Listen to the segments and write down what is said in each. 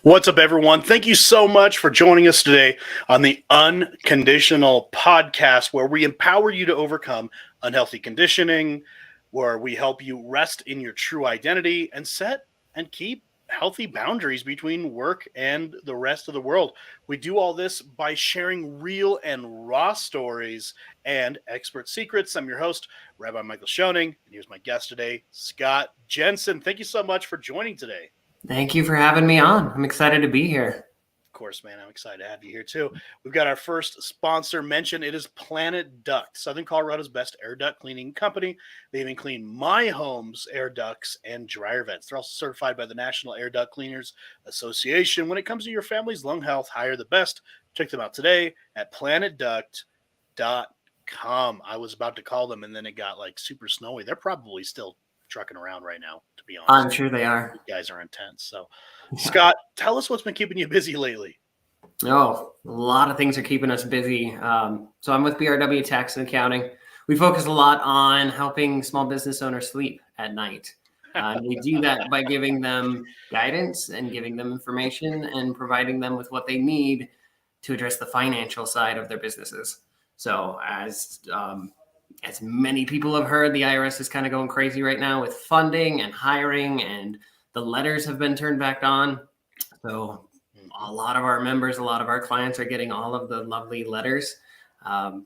What's up, everyone? Thank you so much for joining us today on the Unconditional Podcast, where we empower you to overcome unhealthy conditioning, where we help you rest in your true identity and set and keep healthy boundaries between work and the rest of the world. We do all this by sharing real and raw stories and expert secrets. I'm your host, Rabbi Michael Schoening, and here's my guest today, Scott Jensen. Thank you so much for joining today. Thank you for having me on. I'm excited to be here. Of course, man. I'm excited to have you here too. We've got our first sponsor mention. It is Planet Duct, Southern Colorado's best air duct cleaning company. They even clean my home's air ducts and dryer vents. They're also certified by the National Air Duct Cleaners Association. When it comes to your family's lung health, hire the best. Check them out today at planetduct.com. I was about to call them and then it got like super snowy. They're probably still trucking around right now, to be honest. I'm sure they are. You guys are intense. So, Scott, tell us what's been keeping you busy lately. Oh, a lot of things are keeping us busy. So I'm with BRW Tax and Accounting. We focus a lot on helping small business owners sleep at night. We do that by giving them guidance and giving them information and providing them with what they need to address the financial side of their businesses. So as many people have heard, the IRS is kind of going crazy right now with funding and hiring, and the letters have been turned back on. So a lot of our members, a lot of our clients are getting all of the lovely letters. I've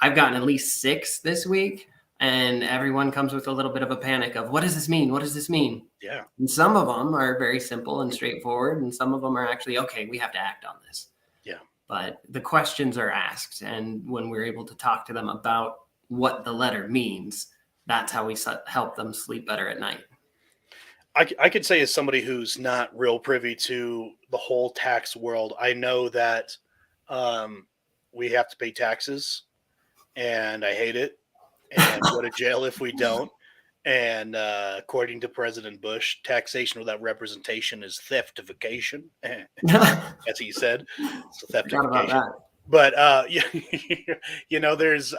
gotten at least 6 this week, and everyone comes with a little bit of a panic of, what does this mean? What does this mean? Yeah. And some of them are very simple and straightforward, and some of them are actually, okay, we have to act on this. Yeah. But the questions are asked, and when we're able to talk to them about what the letter means, that's how we help them sleep better at night. I could say, as somebody who's not real privy to the whole tax world, I know that we have to pay taxes, and I hate it, and go to jail if we don't. And according to President Bush, taxation without representation is theftification. That's what he said. So theftification. But there's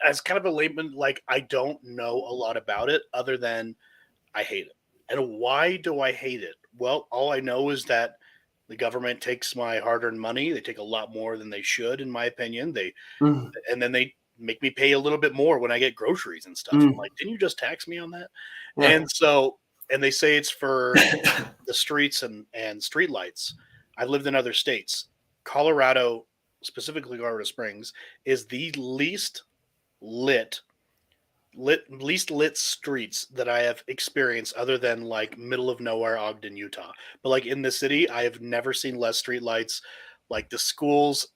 as kind of a layman, like, I don't know a lot about it other than I hate it. And why do I hate it? Well, all I know is that the government takes my hard-earned money. They take a lot more than they should, in my opinion. And then they make me pay a little bit more when I get groceries and stuff. I'm like, didn't you just tax me on that? Yeah. And they say it's for the streets and street lights. I've lived in other states. Colorado, specifically Colorado Springs, is the least lit streets that I have experienced, other than like middle of nowhere Ogden, Utah. But like in the city, I have never seen less street lights. Like the schools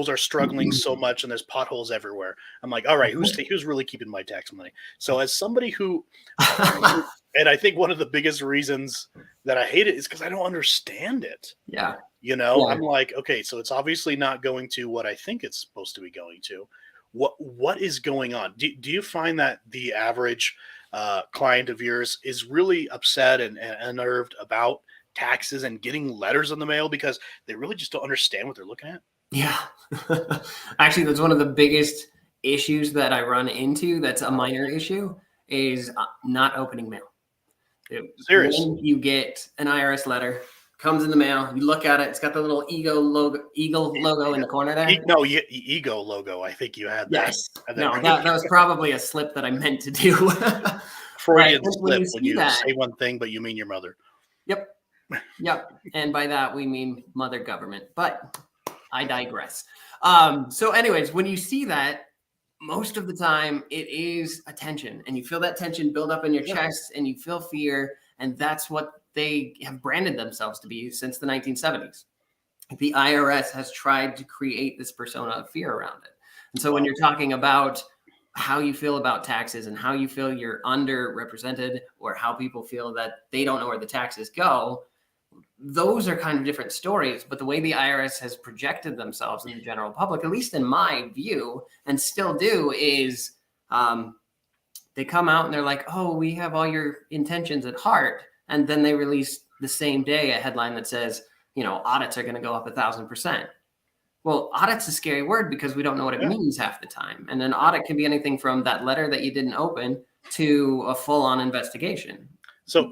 are struggling so much, and there's potholes everywhere. I'm like, all right, who's really keeping my tax money? So as somebody who, and I think one of the biggest reasons that I hate it is because I don't understand it. Yeah. I'm like, okay, so it's obviously not going to what I think it's supposed to be going to. What is going on? Do you find that the average client of yours is really upset and unnerved about taxes and getting letters in the mail because they really just don't understand what they're looking at? Yeah. Actually, that's one of the biggest issues that I run into. That's a minor issue, is not opening mail. Serious. When you get an IRS letter, comes in the mail, you look at it, it's got the little eagle logo in the corner there. Ego logo. I think you had that. Yes. No, that was probably a slip that I meant to do. Freudian slip when you say one thing, but you mean your mother. Yep. And by that, we mean mother government. But I digress. So anyways, when you see that, most of the time it is a tension, and you feel that tension build up in your chest, and you feel fear. And that's what they have branded themselves to be since the 1970s. The IRS has tried to create this persona of fear around it. And so when you're talking about how you feel about taxes and how you feel you're underrepresented, or how people feel that they don't know where the taxes go, those are kind of different stories. But the way the IRS has projected themselves in the general public, at least in my view, and still do, is they come out and they're like, oh, we have all your intentions at heart. And then they release the same day a headline that says, audits are going to go up 1,000%. Well, audit's a scary word because we don't know what it means half the time. And an audit can be anything from that letter that you didn't open to a full-on investigation. So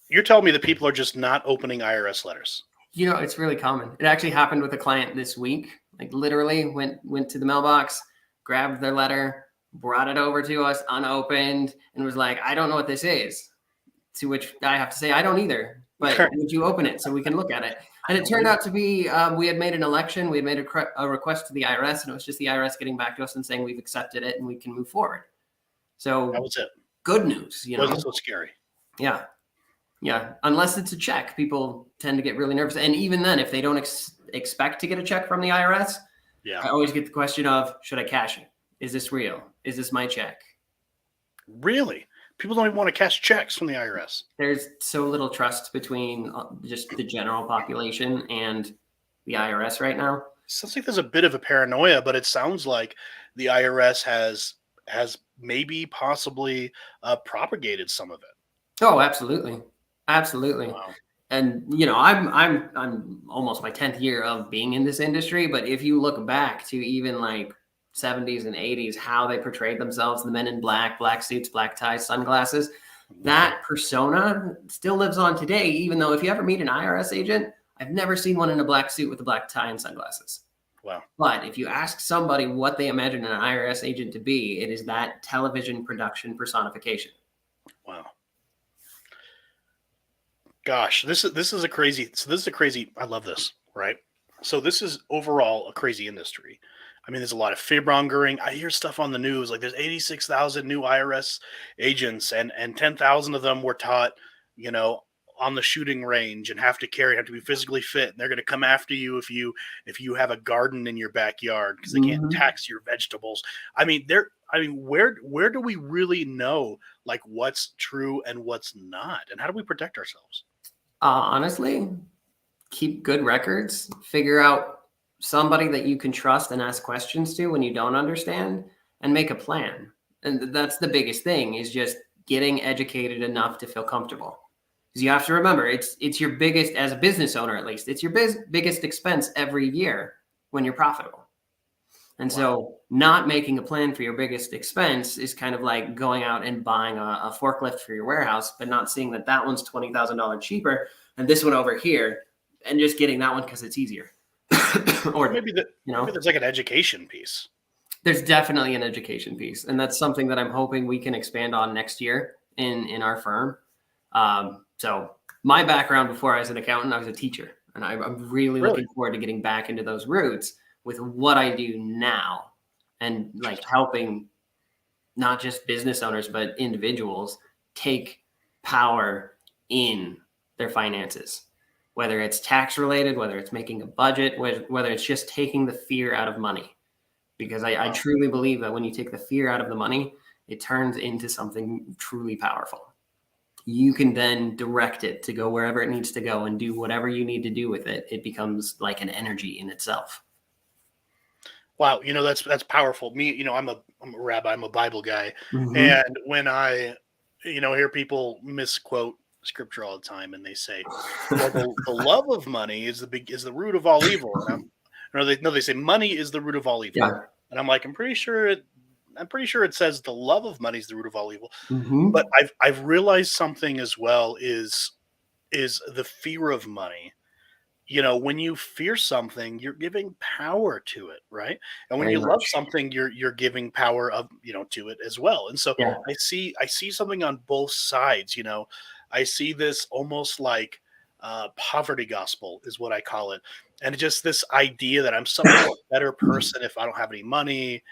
you're telling me that people are just not opening IRS letters? It's really common. It actually happened with a client this week. Like literally went to the mailbox, grabbed their letter, brought it over to us unopened, and was like, I don't know what this is. To which I have to say, I don't either. But would you open it so we can look at it? And it turned out to be, we had made an election. We had made a request to the IRS, and it was just the IRS getting back to us and saying we've accepted it and we can move forward. So that was it. Good news, Wasn't so scary. Yeah. Yeah. Unless it's a check, people tend to get really nervous. And even then, if they don't expect to get a check from the IRS, I always get the question of, should I cash it? Is this real? Is this my check? Really? People don't even want to cash checks from the IRS. There's so little trust between just the general population and the IRS right now. Sounds like there's a bit of a paranoia, but it sounds like the IRS has maybe possibly propagated some of it. Oh, absolutely. Absolutely. Wow. And I'm almost my 10th year of being in this industry, but if you look back to even like 70s and 80s, how they portrayed themselves, the men in black suits, black ties, sunglasses, that persona still lives on today, even though if you ever meet an IRS agent, I've never seen one in a black suit with a black tie and sunglasses. Wow. But if you ask somebody what they imagine an IRS agent to be, it is that television production personification. Wow. Gosh, this is a crazy. So this is a crazy. I love this, right? So this is overall a crazy industry. I mean, there's a lot of fib mongering. I hear stuff on the news like there's 86,000 new IRS agents, and 10,000 of them were taught, on the shooting range and have to be physically fit. And they're going to come after you if you have a garden in your backyard because they can't tax your vegetables. I mean, where do we really know like what's true and what's not, and how do we protect ourselves? Honestly, keep good records, figure out somebody that you can trust and ask questions to when you don't understand, and make a plan. And that's the biggest thing, is just getting educated enough to feel comfortable. Because you have to remember, it's your biggest, as a business owner at least, it's your biggest expense every year when you're profitable. And so not making a plan for your biggest expense is kind of like going out and buying a forklift for your warehouse, but not seeing that one's $20,000 cheaper and this one over here, and just getting that one because it's easier. Or maybe there's like an education piece. There's definitely an education piece, and that's something that I'm hoping we can expand on next year in our firm. So my background before I was an accountant, I was a teacher, and I'm really looking forward to getting back into those roots with what I do now, and like helping not just business owners, but individuals take power in their finances, whether it's tax related, whether it's making a budget, whether it's just taking the fear out of money. Because I truly believe that when you take the fear out of the money, it turns into something truly powerful. You can then direct it to go wherever it needs to go and do whatever you need to do with it. It becomes like an energy in itself. Wow, that's powerful. Me, I'm a rabbi, I'm a Bible guy, and when I, hear people misquote scripture all the time, and they say, well, the love of money is the root of all evil. And they say money is the root of all evil, and I'm like, I'm pretty sure it says the love of money is the root of all evil. But I've realized something as well is the fear of money. When you fear something, you're giving power to it, right? And when you love something, you're giving power to it as well. And so I see something on both sides. I see this almost like poverty gospel is what I call it, and just this idea that I'm somehow a better person if I don't have any money.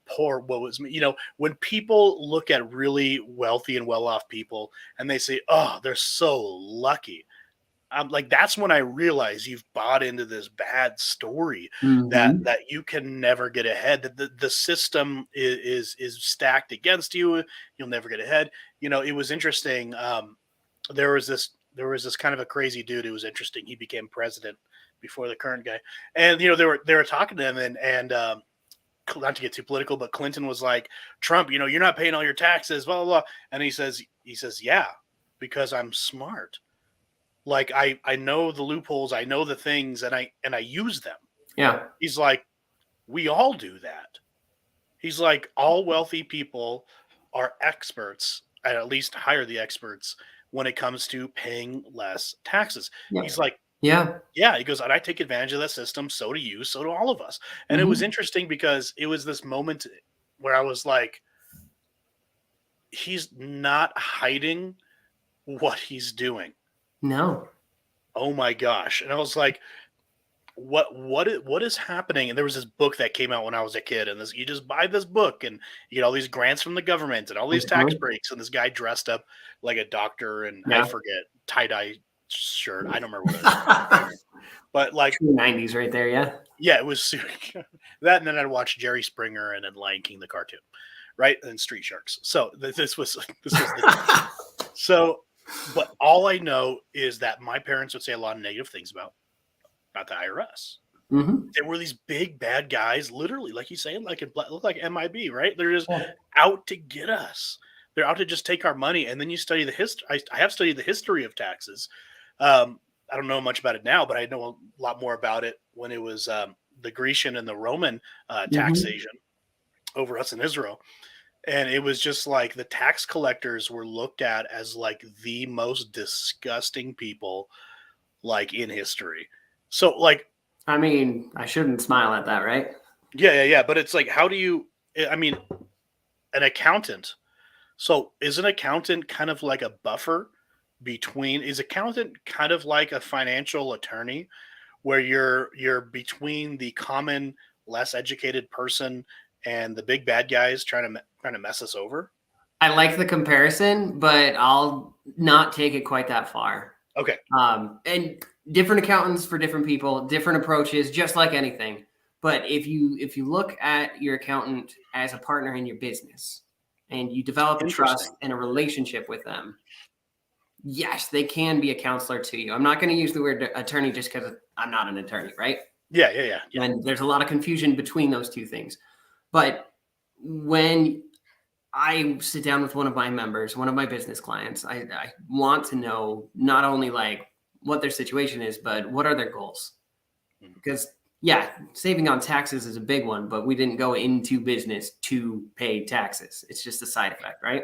Poor what was me. When people look at really wealthy and well-off people and they say, "Oh, they're so lucky." I'm like, that's when I realize you've bought into this bad story that you can never get ahead. That the system is stacked against you. You'll never get ahead. It was interesting. There was this kind of a crazy dude who was interesting. He became president before the current guy, and they were talking to him, and not to get too political, but Clinton was like, Trump, you're not paying all your taxes, blah blah blah, and he says, yeah, because I'm smart. Like I know the loopholes, I know the things, and I use them. Yeah. He's like, we all do that. He's like, all wealthy people are experts, and at least hire the experts when it comes to paying less taxes. Yeah. He's like, Yeah. yeah, he goes, and I take advantage of that system. So do you. So do all of us. And it was interesting because it was this moment where I was like, he's not hiding what he's doing. No. Oh my gosh. And I was like, what is happening? And there was this book that came out when I was a kid, and you just buy this book and you get all these grants from the government and all these tax breaks, and this guy dressed up like a doctor and I forget, tie-dye shirt. I don't remember what it is. But like 90s right there, yeah. Yeah, it was that, and then I'd watch Jerry Springer and then Lion King the cartoon, right? And Street Sharks. So this was so. But all I know is that my parents would say a lot of negative things about the IRS. There were these big bad guys, literally, like you saying, like it look like MIB, right? They're just out to get us. They're out to just take our money. And then you study the history. I have studied the history of taxes. I don't know much about it now, but I know a lot more about it when it was the Grecian and the Roman taxation over us in Israel. And it was just like the tax collectors were looked at as like the most disgusting people like in history. So like, I mean, I shouldn't smile at that, right? Yeah. But it's like, how do you, I mean, an accountant. So is an accountant kind of like a buffer is accountant kind of like a financial attorney where you're between the common, less educated person and the big bad guys trying to mess us over? I like the comparison, but I'll not take it quite that far. Okay. And different accountants for different people, different approaches, just like anything. But if you look at your accountant as a partner in your business and you develop a trust and a relationship with them, yes, they can be a counselor to you. I'm not going to use the word attorney just because I'm not an attorney, right? Yeah. And there's a lot of confusion between those two things. But when I sit down with one of my members, one of my business clients, I want to know not only like what their situation is, but what are their goals? Because saving on taxes is a big one, but we didn't go into business to pay taxes. It's just a side effect, right?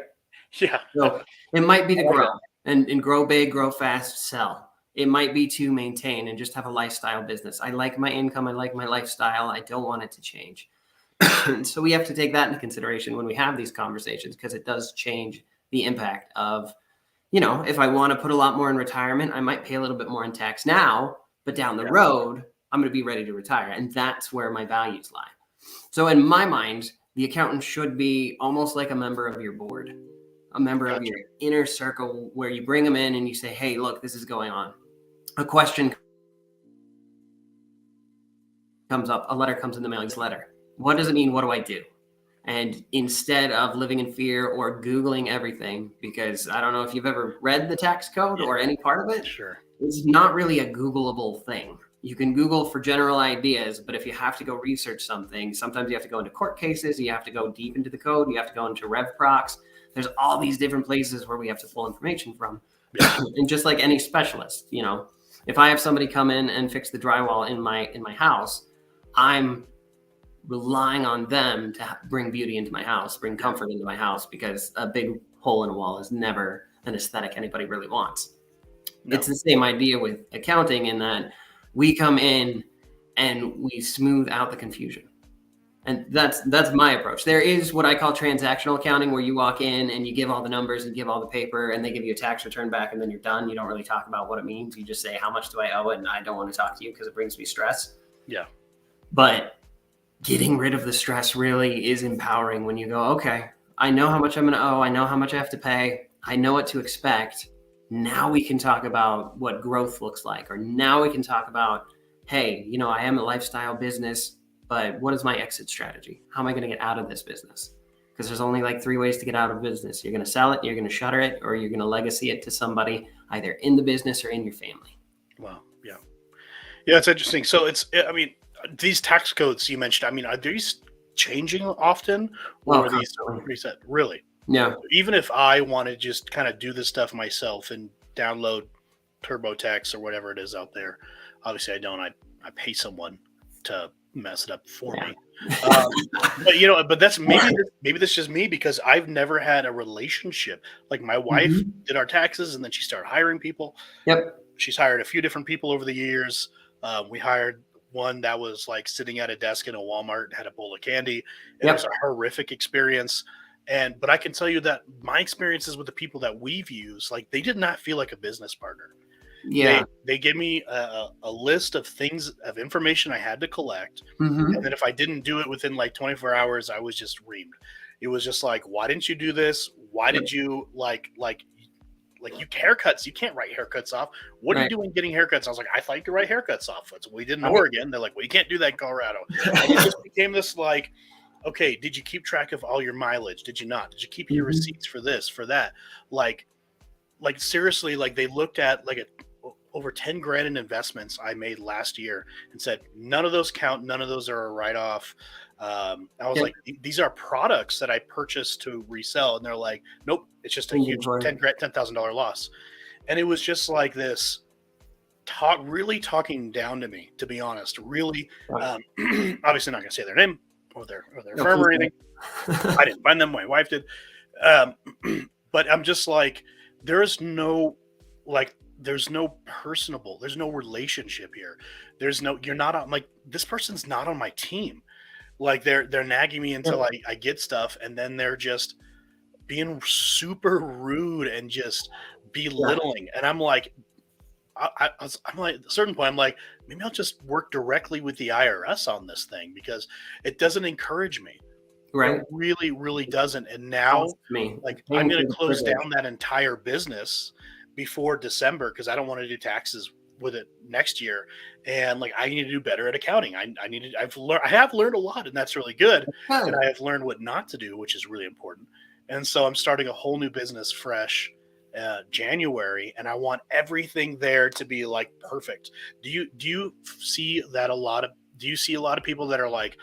Yeah. So it might be to grow and grow big, grow fast, sell. It might be to maintain and just have a lifestyle business. I like my income. I like my lifestyle. I don't want it to change. So we have to take that into consideration when we have these conversations, because it does change the impact of, if I want to put a lot more in retirement, I might pay a little bit more in tax now, but down the road, I'm going to be ready to retire. And that's where my values lie. So in my mind, the accountant should be almost like a member of your board, a member of your inner circle, where you bring them in and you say, hey, look, this is going on. A question comes up, a letter comes in the mail, this letter. What does it mean? What do I do? And instead of living in fear or Googling everything, because I don't know if you've ever read the tax code or any part of it. Sure. It's not really a Googleable thing. You can Google for general ideas, but if you have to go research something, sometimes you have to go into court cases, you have to go deep into the code, you have to go into RevProcs. There's all these different places where we have to pull information from. Yeah. And just like any specialist, if I have somebody come in and fix the drywall in my house, I'm relying on them to bring beauty into my house, bring comfort into my house, because a big hole in a wall is never an aesthetic anybody really wants. No. It's the same idea with accounting, in that we come in and we smooth out the confusion. And that's my approach. There is what I call transactional accounting, where you walk in and you give all the numbers and give all the paper, and they give you a tax return back, and then you're done. You don't really talk about what it means. You just say, how much do I owe? And I don't want to talk to you because it brings me stress. Yeah. But getting rid of the stress really is empowering when you go, okay, I know how much I'm going to owe. I know how much I have to pay. I know what to expect. Now we can talk about what growth looks like, or now we can talk about, hey, I am a lifestyle business, but what is my exit strategy? How am I going to get out of this business? Because there's only like 3 ways to get out of business. You're going to sell it, you're going to shutter it, or you're going to legacy it to somebody either in the business or in your family. Wow. Yeah. Yeah. It's interesting. So these tax codes you mentioned, are these changing often, or are these reset? Really? Yeah. Even if I want to just kind of do this stuff myself and download TurboTax or whatever it is out there, obviously I don't. I pay someone to mess it up for Yeah. me. But that's maybe that's just me because I've never had a relationship. Like my wife did our taxes and then she started hiring people. Yep. She's hired a few different people over the years. We hired one that was like sitting at a desk in a Walmart, had a bowl of candy. And It was a horrific experience. But I can tell you that my experiences with the people that we've used, like they did not feel like a business partner. Yeah. They gave me a list of things of information I had to collect, Mm-hmm. and then if I didn't do it within like 24 hours, I was just reamed. It was just like, why didn't you do this? Why did you like you haircuts? You can't write haircuts off. What are you doing getting haircuts? I was like, I thought you could write haircuts off. That's what we did in Oregon. They're like, well, you can't do that in Colorado. And it just became this like, okay, did you keep track of all your mileage? Did you not? Did you keep your receipts for this, for that? Like seriously, like they looked at like over 10 grand in investments I made last year and said, none of those count. None of those are a write-off. I was like, these are products that I purchased to resell. And they're like, nope, it's just a huge $10,000 loss. And it was just like this really talking down to me, to be honest, really, obviously not going to say their name or their firm or anything. I didn't find them. My wife did. But I'm just like, there's no personable, there's no relationship here. You're not on, like, this person's not on my team. Like they're nagging me until I get stuff. And then they're just being super rude and just belittling. And I'm like, I'm like, at a certain point, I'm like, maybe I'll just work directly with the IRS on this thing because it doesn't encourage me. Right. It really, really doesn't. And now, like, I'm going to close down that entire business before December because I don't want to do taxes with it next year. And like, I need to do better at accounting. I have learned a lot, and that's really good. And I have learned what not to do, which is really important. And so I'm starting a whole new business fresh January, and I want everything there to be like perfect. Do you see that do you see a lot of people that are like,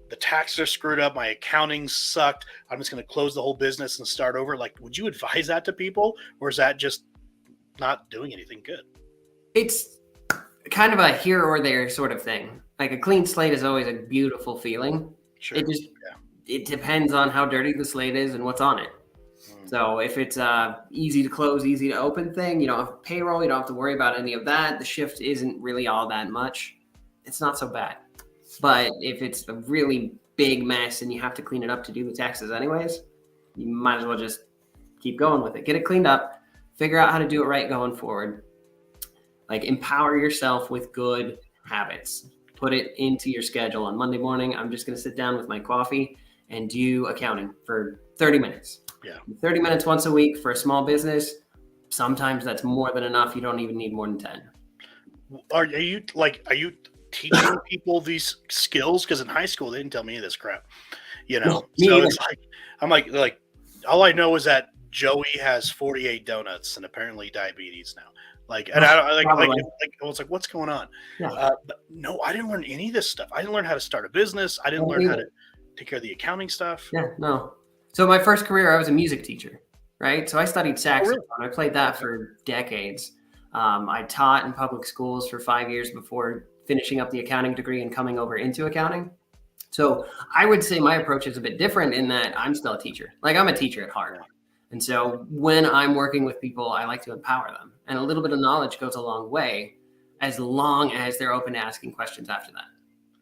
the taxes are screwed up, my accounting sucked, I'm just going to close the whole business and start over? Like, would you advise that to people, or is that just not doing anything good? It's kind of a here or there sort of thing. Like a clean slate is always a beautiful feeling. Sure. It depends on how dirty the slate is and what's on it. So if it's easy to close, easy to open thing, you don't have payroll, you don't have to worry about any of that. The shift isn't really all that much. It's not so bad. But if it's a really big mess and you have to clean it up to do the taxes anyways, you might as well just keep going with it. Get it cleaned up, figure out how to do it right going forward. Like, empower yourself with good habits. Put it into your schedule. On Monday morning, I'm just going to sit down with my coffee and do accounting for 30 minutes. Yeah. 30 minutes once a week for a small business. Sometimes that's more than enough. You don't even need more than 10. Are you teaching people these skills? Because in high school, they didn't tell me any of this crap, so it's like, I'm like, all I know is that Joey has 48 donuts and apparently diabetes now. Like, and I was like, what's going on? Yeah. But no, I didn't learn any of this stuff. I didn't learn how to start a business. I didn't learn how to take care of the accounting stuff. Yeah, no. So my first career, I was a music teacher, right? So I studied saxophone. Oh, really? I played that for decades. I taught in public schools for 5 years before finishing up the accounting degree and coming over into accounting. So I would say my approach is a bit different in that I'm still a teacher. Like, I'm a teacher at heart. And so when I'm working with people, I like to empower them. And a little bit of knowledge goes a long way, as long as they're open to asking questions after that.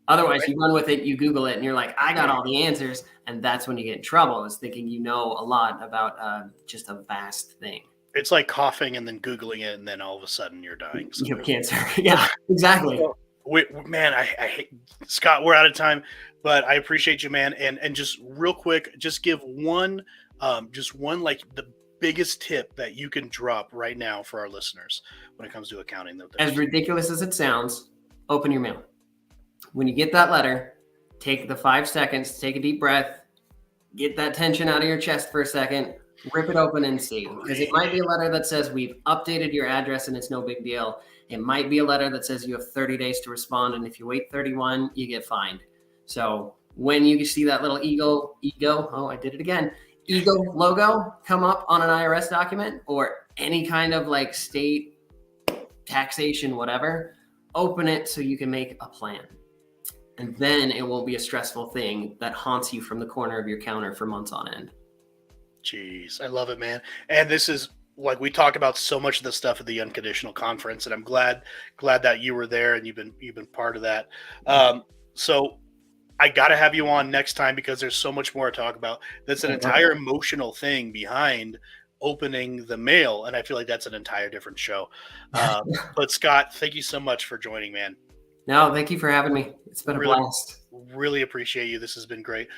Otherwise, you run with it, you Google it, and you're like, I got all the answers. And that's when you get in trouble, is thinking you know a lot about just a vast thing. It's like coughing and then Googling it, and then all of a sudden you're dying. You have cancer. Yeah, exactly. So, man, I hate, Scott, we're out of time, but I appreciate you, man. And just real quick, just give one, like the biggest tip that you can drop right now for our listeners when it comes to accounting. As ridiculous as it sounds, open your mail. When you get that letter, take the 5 seconds, take a deep breath, get that tension out of your chest for a second, rip it open and see. Because it might be a letter that says we've updated your address and it's no big deal. It might be a letter that says you have 30 days to respond, and if you wait 31, you get fined. So when you see that little ego, I did it again, ego logo come up on an IRS document or any kind of like state taxation, whatever, open it so you can make a plan. And then it won't be a stressful thing that haunts you from the corner of your counter for months on end. Jeez, I love it, man. And this is like we talk about so much of the stuff at the Unconditional conference, and I'm glad that you were there and you've been part of that. So I got to have you on next time because there's so much more to talk about. That's an entire emotional thing behind opening the mail, and I feel like that's an entire different show. But Scott, thank you so much for joining, man. No, thank you for having me. It's been a blast. Really appreciate you. This has been great.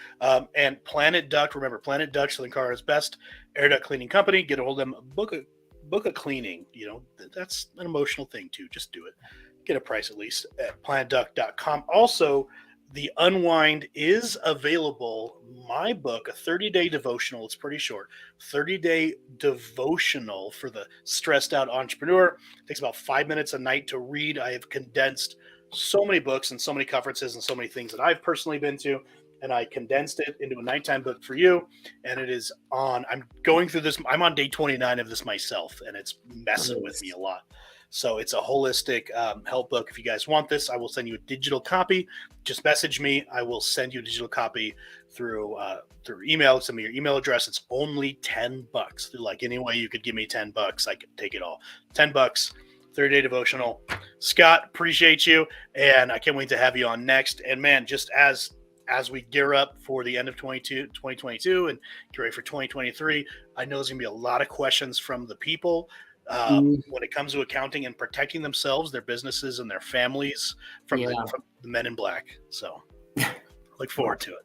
And Planet Duct, remember, Planet Duct, Southern Colorado's best air duct cleaning company. Get a hold of them. Book a cleaning. You know, that's an emotional thing too. Just do it. Get a price at least at planetduct.com. Also, The Unwind is available. My book, a 30-day devotional. It's pretty short. 30-day devotional for the stressed out entrepreneur. It takes about 5 minutes a night to read. I have condensed so many books and so many conferences and so many things that I've personally been to, and I condensed it into a nighttime book for you. And it is on, I'm going through this. I'm on day 29 of this myself, and it's messing with me a lot. So it's a holistic help book. If you guys want this, I will send you a digital copy. Just message me. I will send you a digital copy through email. Send me your email address. It's only $10. Like any way you could give me $10, I could take it all. $10, 30-day devotional. Scott, appreciate you, and I can't wait to have you on next. And man, just as we gear up for the end of 2022 and get ready for 2023, I know there's gonna be a lot of questions from the people when it comes to accounting and protecting themselves, their businesses, and their families from the men in black. So look forward to it.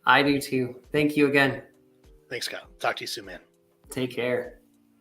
I do too. Thank you again. Thanks, Scott. Talk to you soon, man. Take care.